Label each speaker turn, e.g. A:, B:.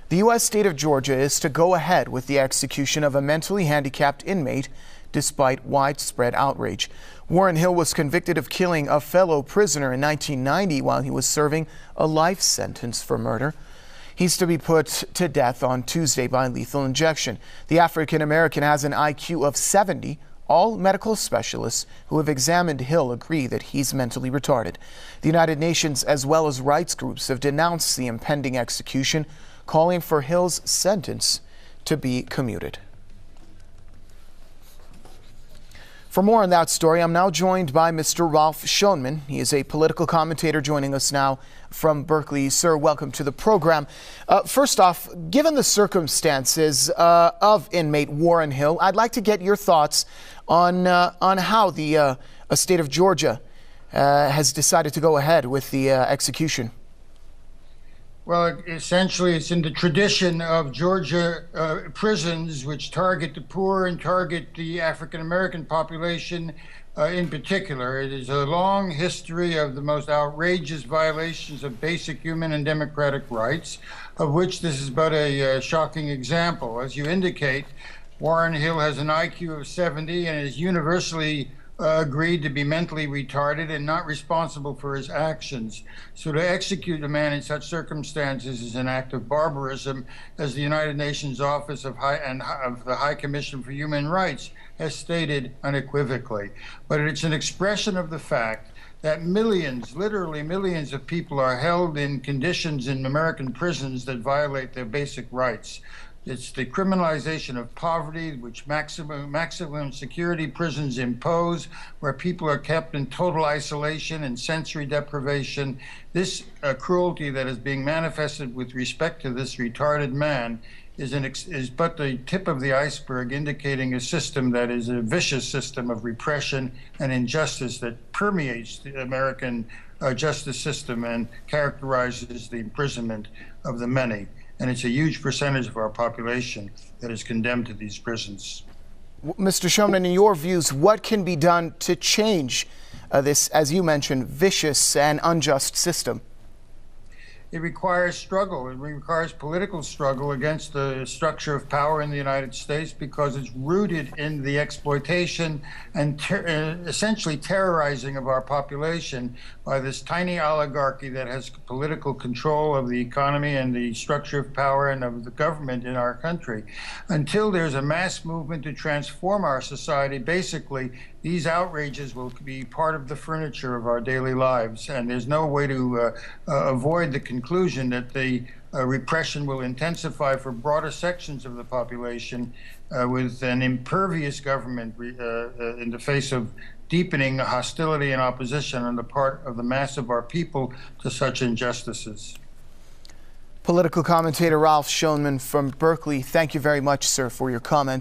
A: The U.S. state of Georgia is to go ahead with the execution of a mentally handicapped inmate despite widespread outrage. Warren Hill was convicted of killing a fellow prisoner in 1990 while he was serving a life sentence for murder. He's to be put to death on Tuesday by lethal injection. The African American has an IQ of 70. All medical specialists who have examined Hill agree that he's mentally retarded. The United Nations, as well as rights groups, have denounced the impending execution, calling for Hill's sentence to be commuted. For more on that story, I'm now joined by Mr. Ralph Schoenman. He is a political commentator joining us now from Berkeley. Sir, welcome to the program. First off, given the circumstances of inmate Warren Hill, I'd like to get your thoughts on how the state of Georgia has decided to go ahead with the execution.
B: Well, essentially, it's in the tradition of Georgia prisons, which target the poor and target the African-American population in particular. It is a long history of the most outrageous violations of basic human and democratic rights, of which this is but a shocking example. As you indicate, Warren Hill has an IQ of 70 and is universally agreed to be mentally retarded and not responsible for his actions. So to execute a man in such circumstances is an act of barbarism, as the United Nations Office of the High Commission for Human Rights has stated unequivocally. But it's an expression of the fact that millions, literally millions of people are held in conditions in American prisons that violate their basic rights. It's the criminalization of poverty, which maximum security prisons impose, where people are kept in total isolation and sensory deprivation. This cruelty that is being manifested with respect to this retarded man is but the tip of the iceberg, indicating a system that is a vicious system of repression and injustice that permeates the American justice system and characterizes the imprisonment of the many. And it's a huge percentage of our population that is condemned to these prisons.
A: Mr. Schoenman, in your views, what can be done to change this, as you mentioned, vicious and unjust system?
B: It requires struggle. It requires political struggle against the structure of power in the United States, because it's rooted in the exploitation and essentially terrorizing of our population by this tiny oligarchy that has political control of the economy and the structure of power and of the government in our country. Until there's a mass movement to transform our society, basically, these outrages will be part of the furniture of our daily lives, and there's no way to avoid the conclusion that the repression will intensify for broader sections of the population with an impervious government in the face of deepening hostility and opposition on the part of the mass of our people to such injustices.
A: Political commentator Ralph Schoenman from Berkeley, thank you very much, sir, for your comments.